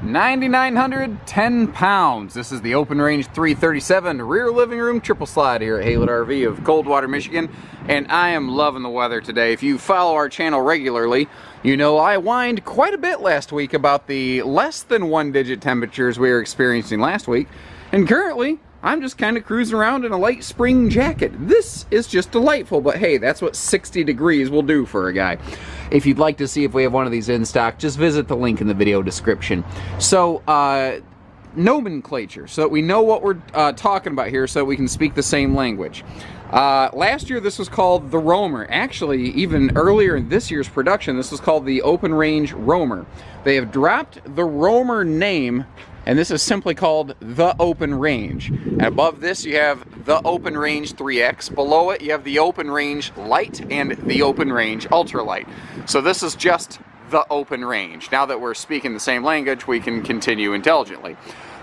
9,910 pounds. This is the Open Range 337 rear living room triple slide here at Highland RV of Coldwater, Michigan. And I am loving the weather today. If you follow our channel regularly, you know I whined quite a bit last week about the less than 1-digit temperatures we were experiencing last week. And currently, I'm just kind of cruising around in a light spring jacket. This is just delightful, but hey, that's what 60 degrees will do for a guy. If you'd like to see if we have one of these in stock, just visit the link in the video description. So, nomenclature, so that we know what we're talking about here, so that we can speak the same language. Last year this was called the Roamer. Actually, even earlier in this year's production, this was called the Open Range Roamer. They have dropped the Roamer name, and this is simply called the Open Range. And above this you have the Open Range 3X. Below it you have the Open Range Light and the Open Range Ultralight. So this is just the Open Range. Now that we're speaking the same language, we can continue intelligently.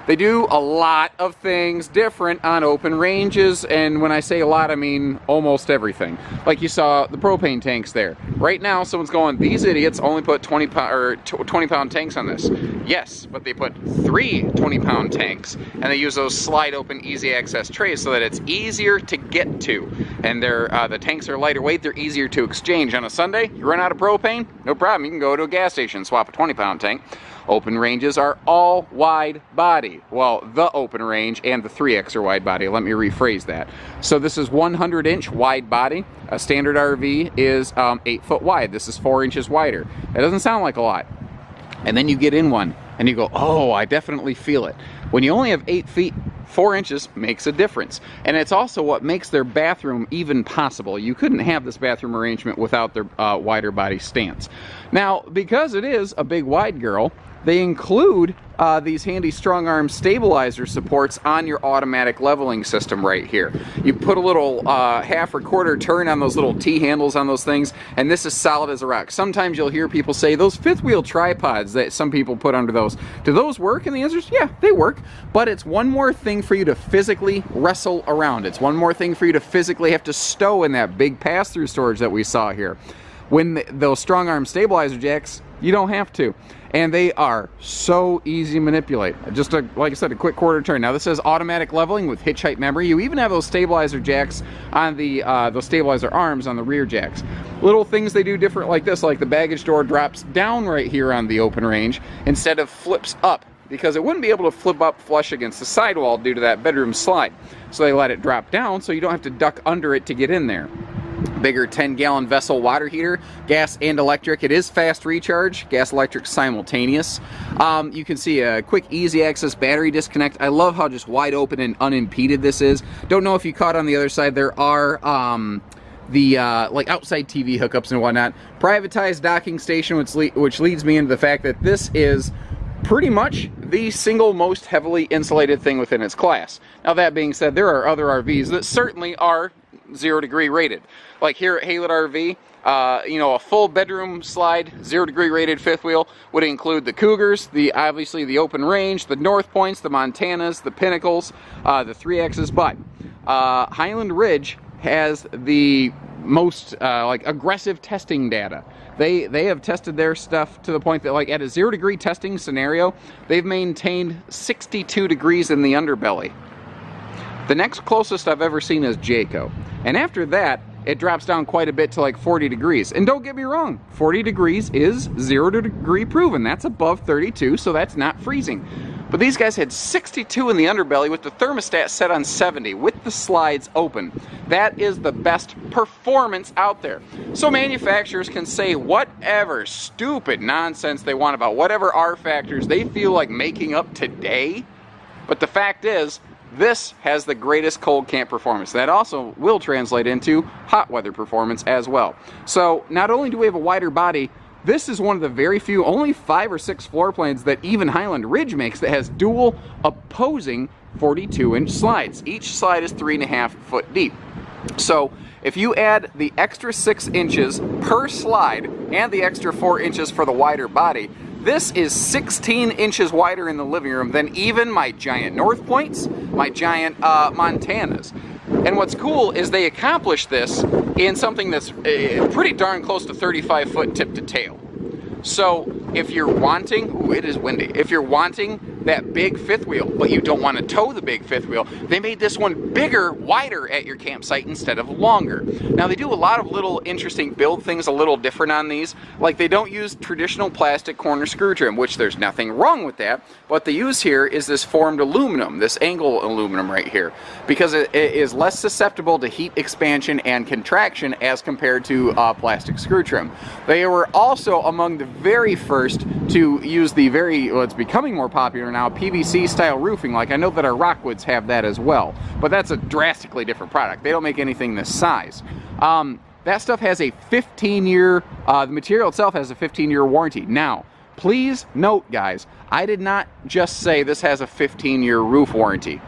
They do a lot of things different on open ranges, and when I say a lot, I mean almost everything. Like you saw the propane tanks there. Right now, someone's going, these idiots only put 20-pound tanks on this. Yes, but they put 3 20-pound tanks, and they use those slide open easy access trays so that it's easier to get to. And the tanks are lighter weight, they're easier to exchange. On a Sunday, you run out of propane, no problem, you can go to a gas station and swap a 20-pound tank. Open ranges are all wide body. Well, the Open Range and the 3X are wide body. Let me rephrase that. So this is 100-inch wide body. A standard RV is 8 foot wide. This is 4 inches wider. It doesn't sound like a lot. And then you get in one and you go, oh, I definitely feel it. When you only have 8 feet, 4 inches makes a difference. And it's also what makes their bathroom even possible. You couldn't have this bathroom arrangement without their wider body stance. Now, because it is a big wide girl, they include these handy strong arm stabilizer supports on your automatic leveling system right here. You put a little half or quarter turn on those little T-handles on those things, and this is solid as a rock. Sometimes you'll hear people say, those fifth wheel tripods that some people put under those, do those work? And the answer is, yeah, they work. But it's one more thing for you to physically wrestle around. It's one more thing for you to physically have to stow in that big pass-through storage that we saw here. When those strong arm stabilizer jacks, you don't have to. And they are so easy to manipulate. Just like I said, a quick quarter turn. Now this says automatic leveling with hitch height memory. You even have those stabilizer jacks on the those stabilizer arms on the rear jacks. Little things they do different like this, like the baggage door drops down right here on the Open Range instead of flips up, because it wouldn't be able to flip up flush against the sidewall due to that bedroom slide. So they let it drop down so you don't have to duck under it to get in there. Bigger 10-gallon vessel water heater, gas and electric. It is fast recharge, gas electric simultaneous. You can see a quick easy access battery disconnect. I love how just wide open and unimpeded this is. Don't know if you caught on the other side, there are like outside TV hookups and whatnot. Privatized docking station, which leads me into the fact that this is pretty much the single most heavily insulated thing within its class. Now that being said, there are other RVs that certainly are 0 degree rated. Like here at Highland RV, you know, a full bedroom slide, 0 degree rated fifth wheel would include the Cougars, obviously the Open Range, the North Points, the Montanas, the Pinnacles, the 3Xs, but Highland Ridge has the most like aggressive testing data. They have tested their stuff to the point that, like, at a 0 degree testing scenario, they've maintained 62 degrees in the underbelly. The next closest I've ever seen is Jayco. And after that, it drops down quite a bit to like 40 degrees. And don't get me wrong, 40 degrees is 0 degree proven. That's above 32, so that's not freezing. But these guys had 62 in the underbelly with the thermostat set on 70 with the slides open. That is the best performance out there. So manufacturers can say whatever stupid nonsense they want about whatever R factors they feel like making up today. But the fact is, this has the greatest cold camp performance. That also will translate into hot weather performance as well. So not only do we have a wider body, this is one of the very few, only 5 or 6 floor plans that even Highland Ridge makes that has dual opposing 42-inch slides. Each slide is 3.5 foot deep. So if you add the extra 6 inches per slide and the extra 4 inches for the wider body, this is 16 inches wider in the living room than even my giant North Points, my giant Montanas. And what's cool is they accomplished this in something that's pretty darn close to 35 foot tip to tail. So if you're wanting, ooh, it is windy. If you're wanting that big fifth wheel, but you don't want to tow the big fifth wheel, they made this one bigger, wider at your campsite instead of longer. Now they do a lot of little interesting build things a little different on these. Like they don't use traditional plastic corner screw trim, which there's nothing wrong with that. What they use here is this formed aluminum, this angle aluminum right here, because it is less susceptible to heat expansion and contraction as compared to plastic screw trim. They were also among the very first to use the well, it's becoming more popular now, PVC style roofing. Like I know that our Rockwoods have that as well, but that's a drastically different product. They don't make anything this size. That stuff has a 15-year, the material itself has a 15-year warranty. Now, please note, guys, I did not just say this has a 15-year roof warranty.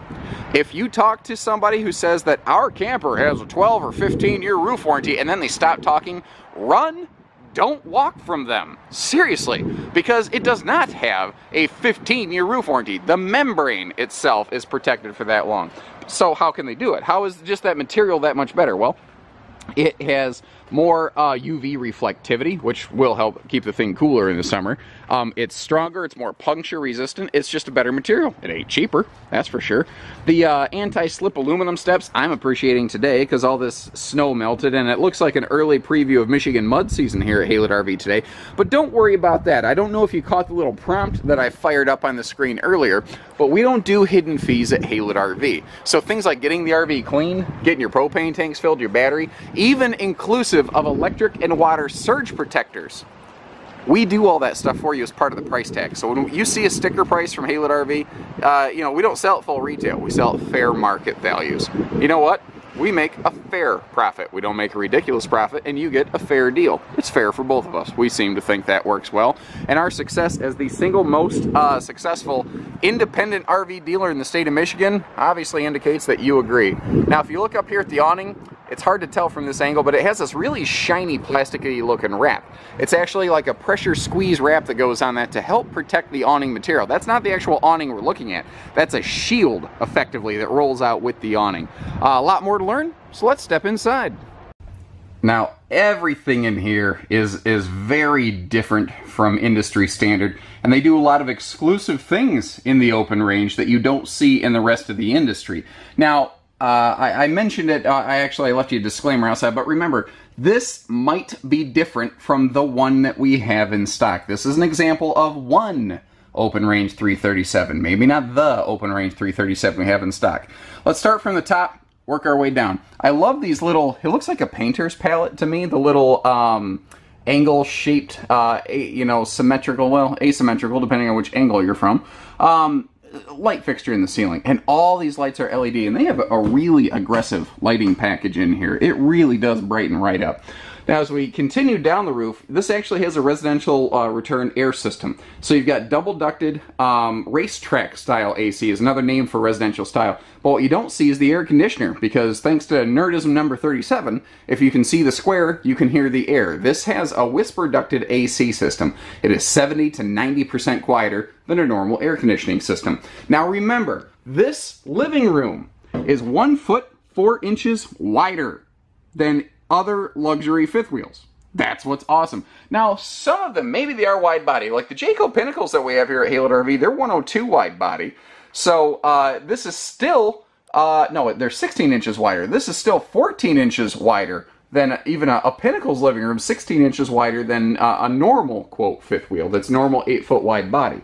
If you talk to somebody who says that our camper has a 12 or 15-year roof warranty and then they stop talking, run. Don't walk from them. Seriously, because it does not have a 15-year roof warranty. The membrane itself is protected for that long. So how can they do it? How is just that material that much better? Well, it has more UV reflectivity, which will help keep the thing cooler in the summer. It's stronger, it's more puncture resistant, it's just a better material. It ain't cheaper, that's for sure. The anti-slip aluminum steps I'm appreciating today because all this snow melted and it looks like an early preview of Michigan mud season here at Highland RV today. But don't worry about that. I don't know if you caught the little prompt that I fired up on the screen earlier, but we don't do hidden fees at Highland RV. So things like getting the RV clean, getting your propane tanks filled, your battery, even inclusive of electric and water surge protectors. We do all that stuff for you as part of the price tag. So when you see a sticker price from Highland RV, you know, we don't sell it full retail. We sell it fair market values. You know what? We make a fair profit. We don't make a ridiculous profit, and you get a fair deal. It's fair for both of us. We seem to think that works well. And our success as the single most successful independent RV dealer in the state of Michigan obviously indicates that you agree. Now, if you look up here at the awning, it's hard to tell from this angle, but it has this really shiny plasticky looking wrap. It's actually like a pressure squeeze wrap that goes on that to help protect the awning material. That's not the actual awning we're looking at. That's a shield, effectively, that rolls out with the awning. A lot more to learn, so let's step inside. Now, everything in here is very different from industry standard, and they do a lot of exclusive things in the open range that you don't see in the rest of the industry. Now, I mentioned it, I left you a disclaimer outside, but remember, this might be different from the one that we have in stock. This is an example of one open range 337, maybe not the open range 337 we have in stock. Let's start from the top, work our way down. I love these little, it looks like a painter's palette to me, the little angle-shaped, you know, symmetrical, well, asymmetrical, depending on which angle you're from, light fixture in the ceiling. And all these lights are LED, and they have a really aggressive lighting package in here. It really does brighten right up. Now, as we continue down the roof, this actually has a residential return air system. So you've got double ducted racetrack style AC is another name for residential style. But what you don't see is the air conditioner, because thanks to nerdism number 37, if you can see the square, you can hear the air. This has a whisper ducted AC system. It is 70 to 90% quieter than a normal air conditioning system. Now remember, this living room is 1 foot 4 inches wider than other luxury fifth wheels. That's what's awesome. Now, some of them, maybe they are wide body. Like the Jayco Pinnacles that we have here at Highland RV, they're 102 wide body. So this is still, no, they're 16 inches wider. This is still 14 inches wider than even a Pinnacles living room, 16 inches wider than a normal, quote, fifth wheel. That's normal 8 foot wide body.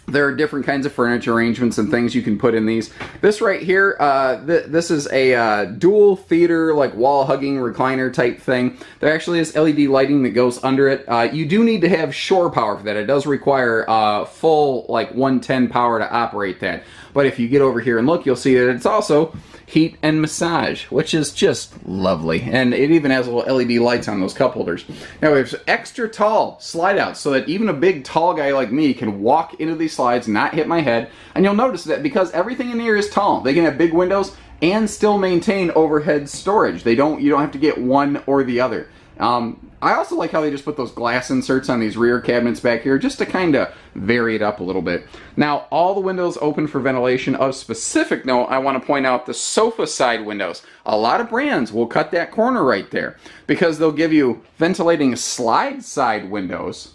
There are different kinds of furniture arrangements and things you can put in these. This right here, this is a dual theater, like wall-hugging recliner type thing. There actually is LED lighting that goes under it. You do need to have shore power for that. It does require full, like 110 power to operate that. But if you get over here and look, you'll see that it's also heat and massage, which is just lovely. And it even has little LED lights on those cup holders. Now we have extra tall slide outs so that even a big tall guy like me can walk into these slides, not hit my head. And you'll notice that because everything in here is tall, they can have big windows and still maintain overhead storage. You don't have to get one or the other. I also like how they just put those glass inserts on these rear cabinets back here just to kind of vary it up a little bit. Now, all the windows open for ventilation. Of specific note, I want to point out the sofa side windows. A lot of brands will cut that corner right there because they'll give you ventilating slide side windows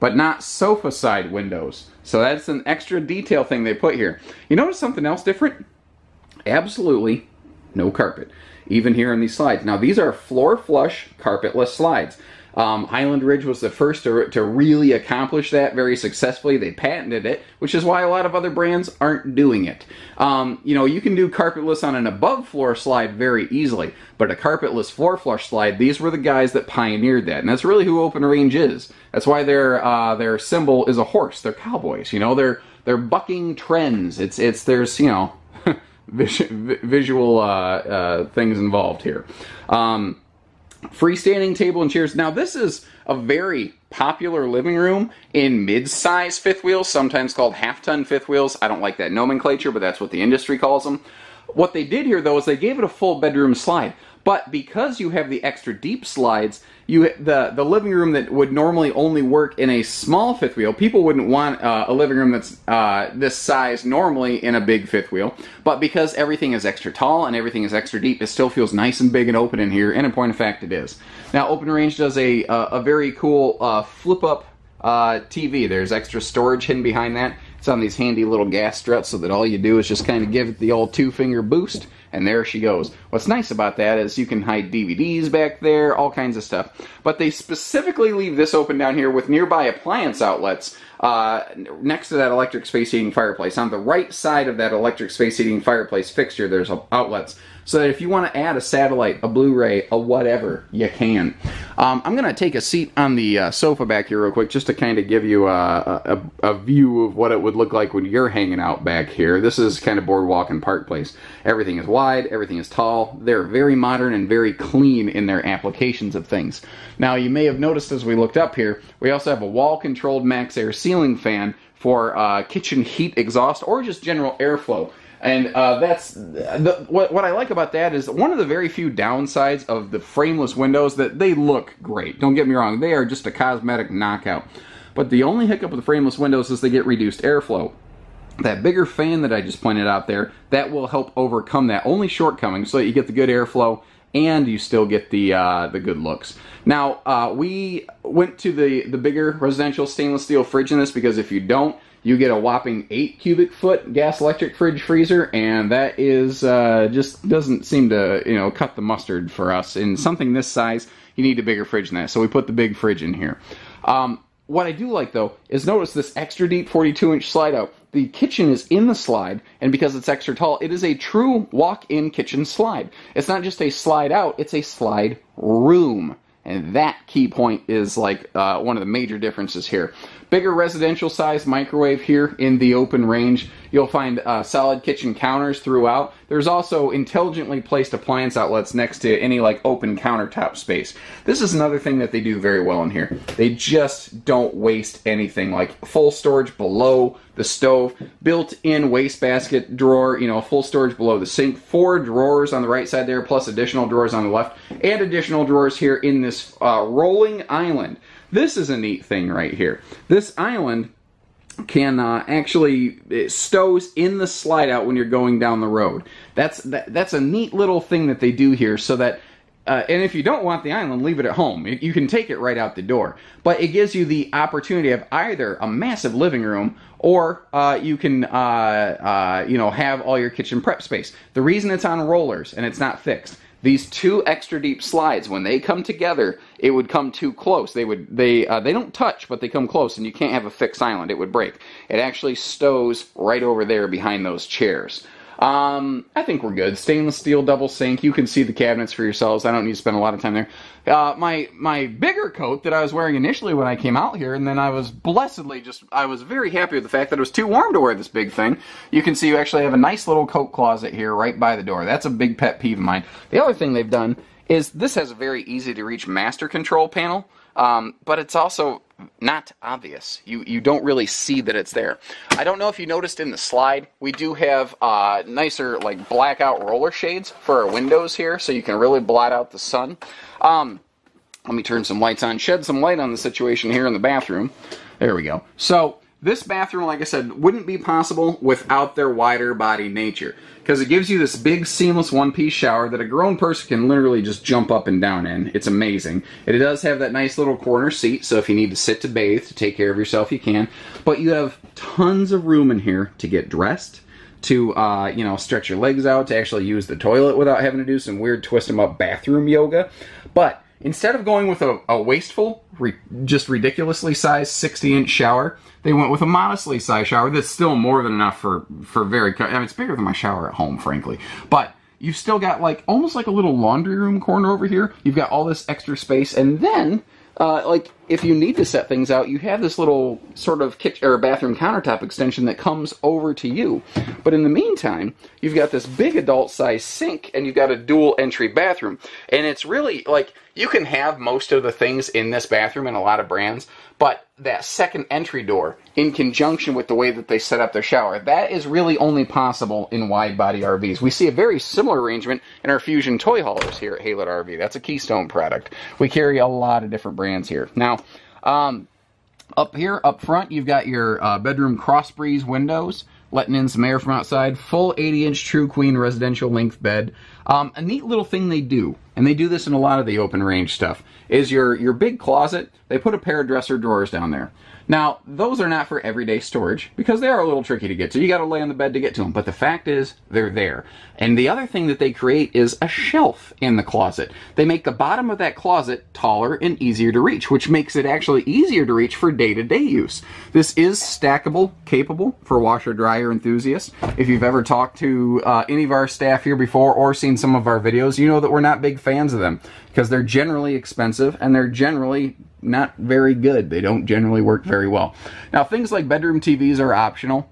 but not sofa side windows. So that's an extra detail thing they put here. You notice something else different? Absolutely no carpet, even here in these slides. Now these are floor flush carpetless slides. Highland Ridge was the first to really accomplish that very successfully. They patented it, which is why a lot of other brands aren't doing it. You know, you can do carpetless on an above floor slide very easily, but a carpetless floor flush slide, these were the guys that pioneered that, and that's really who Open Range is. That's why their symbol is a horse. They're cowboys. You know, they're bucking trends. There's, you know, visual things involved here. Freestanding table and chairs. Now this is a very popular living room in mid-size fifth wheels, sometimes called half-ton fifth wheels. I don't like that nomenclature, but that's what the industry calls them. What they did here, though, is they gave it a full bedroom slide. But because you have the extra deep slides, the living room that would normally only work in a small fifth wheel, people wouldn't want a living room that's this size normally in a big fifth wheel. But because everything is extra tall and everything is extra deep, it still feels nice and big and open in here, and in point of fact it is. Now Open Range does a very cool flip-up TV. There's extra storage hidden behind that. It's on these handy little gas struts so that all you do is just kind of give it the old two-finger boost, and there she goes. What's nice about that is you can hide DVDs back there, all kinds of stuff. But they specifically leave this open down here with nearby appliance outlets next to that electric space heating fireplace. On the right side of that electric space heating fireplace fixture, there's outlets. So that if you want to add a satellite, a Blu-ray, a whatever, you can. I'm going to take a seat on the sofa back here real quick just to kind of give you a view of what it would look like when you're hanging out back here. This is kind of Boardwalk and Park Place. Everything is wide, everything is tall. They're very modern and very clean in their applications of things. Now you may have noticed as we looked up here, we also have a wall-controlled Maxxair ceiling fan for kitchen heat exhaust or just general airflow. And that's what I like about that is one of the very few downsides of the frameless windows that they look great. Don't get me wrong, they are just a cosmetic knockout. But the only hiccup with the frameless windows is they get reduced airflow. That bigger fan that I just pointed out there, that will help overcome that only shortcoming so that you get the good airflow and you still get the good looks. Now, we went to the bigger residential stainless steel fridge in this because if you don't, you get a whopping 8 cubic foot gas electric fridge freezer, and that is just doesn't seem to, you know, cut the mustard for us. In something this size, you need a bigger fridge than that, so we put the big fridge in here. What I do like, though, is notice this extra deep 42-inch slide out. The kitchen is in the slide, and because it's extra tall, it is a true walk-in kitchen slide. It's not just a slide out, it's a slide room. And that key point is like one of the major differences here. Bigger residential size microwave here in the Open Range. You'll find solid kitchen counters throughout. There's also intelligently placed appliance outlets next to any like open countertop space. This is another thing that they do very well in here. They just don't waste anything, like full storage below the stove, built-in wastebasket drawer, you know, full storage below the sink, 4 drawers on the right side there, plus additional drawers on the left, and additional drawers here in this rolling island. This is a neat thing right here. This island can actually, it stows in the slide out when you're going down the road. That's a neat little thing that they do here so that and if you don't want the island, leave it at home. You can take it right out the door. But it gives you the opportunity of either a massive living room or you can you know, have all your kitchen prep space. The reason it's on rollers and it's not fixed, these 2 extra deep slides, when they come together, it would come too close. They don't touch, but they come close, and you can't have a fixed island. It would break. It actually stows right over there behind those chairs. I think we're good. Stainless steel double sink. You can see the cabinets for yourselves. I don't need to spend a lot of time there. My bigger coat that I was wearing initially when I came out here, and then I was I was very happy with the fact that it was too warm to wear this big thing. You can see you actually have a nice little coat closet here right by the door. That's a big pet peeve of mine. The other thing they've done is this has a very easy to reach master control panel, but it's also not obvious. You don't really see that it's there. I don't know if you noticed in the slide, we do have nicer like blackout roller shades for our windows here, so you can really blot out the sun. Let me turn some lights on, shed some light on the situation here in the bathroom. There we go. So this bathroom, like I said, wouldn't be possible without their wider body nature, because it gives you this big seamless one-piece shower that a grown person can literally just jump up and down in. It's amazing. It does have that nice little corner seat, so if you need to sit to bathe, to take care of yourself, you can. But you have tons of room in here to get dressed, to you know, stretch your legs out, to actually use the toilet without having to do some weird twist them up bathroom yoga. But instead of going with a wasteful, just ridiculously sized 60-inch shower, they went with a modestly sized shower that's still more than enough for very... I mean, it's bigger than my shower at home, frankly. But you've still got like almost like a little laundry room corner over here. You've got all this extra space, and then like if you need to set things out, you have this little sort of kitchen or bathroom countertop extension that comes over to you. But in the meantime, you've got this big adult-sized sink, and you've got a dual entry bathroom. And it's really like, you can have most of the things in this bathroom in a lot of brands, but that second entry door, in conjunction with the way that they set up their shower, that is really only possible in wide-body RVs. We see a very similar arrangement in our Fusion toy haulers here at Highland RV. That's a Keystone product. We carry a lot of different brands here. Now, up here, up front, you've got your bedroom cross breeze windows, letting in some air from outside. Full 80-inch True Queen residential length bed. A neat little thing they do, and they do this in a lot of the open range stuff, is your big closet, they put a pair of dresser drawers down there. Now, those are not for everyday storage, because they are a little tricky to get to. You got to lay on the bed to get to them, but the fact is, they're there. And the other thing that they create is a shelf in the closet. They make the bottom of that closet taller and easier to reach, which makes it actually easier to reach for day-to-day use. This is stackable, capable for washer-dryer enthusiasts. If you've ever talked to any of our staff here before or seen some of our videos, you know that we're not big fans of them, because they're generally expensive and they're generally not very good. They don't generally work very well. Now, things like bedroom TVs are optional.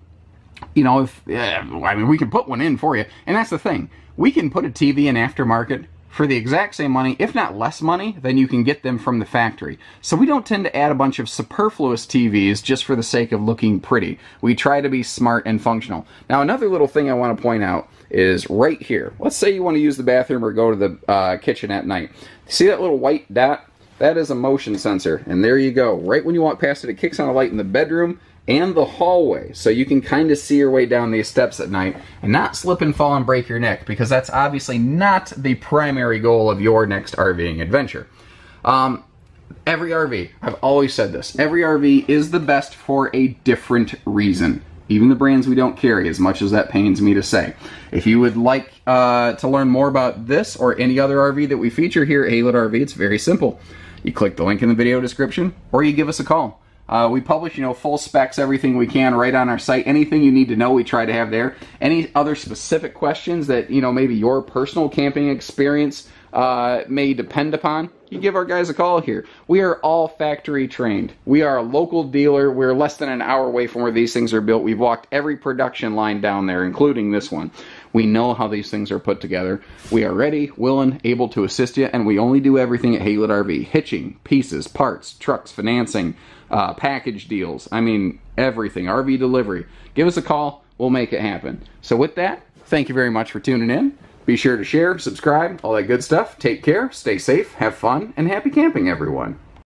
You know, if I mean, we can put one in for you, and that's the thing. We can put a TV in aftermarket for the exact same money, if not less money, than you can get them from the factory. So we don't tend to add a bunch of superfluous TVs just for the sake of looking pretty. We try to be smart and functional. Now, another little thing I want to point out is right here. Let's say you want to use the bathroom or go to the kitchen at night. See that little white dot? That is a motion sensor, and there you go. Right when you walk past it, it kicks on a light in the bedroom and the hallway, so you can kind of see your way down these steps at night and not slip and fall and break your neck, because that's obviously not the primary goal of your next RVing adventure. Every RV, I've always said this, every RV is the best for a different reason. Even the brands we don't carry, as much as that pains me to say. If you would like to learn more about this or any other RV that we feature here at Highland RV, it's very simple. You click the link in the video description, or you give us a call. We publish, you know, full specs, everything we can right on our site. Anything you need to know, we try to have there. Any other specific questions that, you know, maybe your personal camping experience may depend upon, you give our guys a call here. We are all factory trained. We are a local dealer. We're less than an hour away from where these things are built. We've walked every production line down there, including this one. We know how these things are put together. We are ready, willing, able to assist you, and we only do everything at Highland RV. Hitching, pieces, parts, trucks, financing, package deals. I mean, everything. RV delivery. Give us a call. We'll make it happen. So with that, thank you very much for tuning in. Be sure to share, subscribe, all that good stuff. Take care, stay safe, have fun, and happy camping, everyone.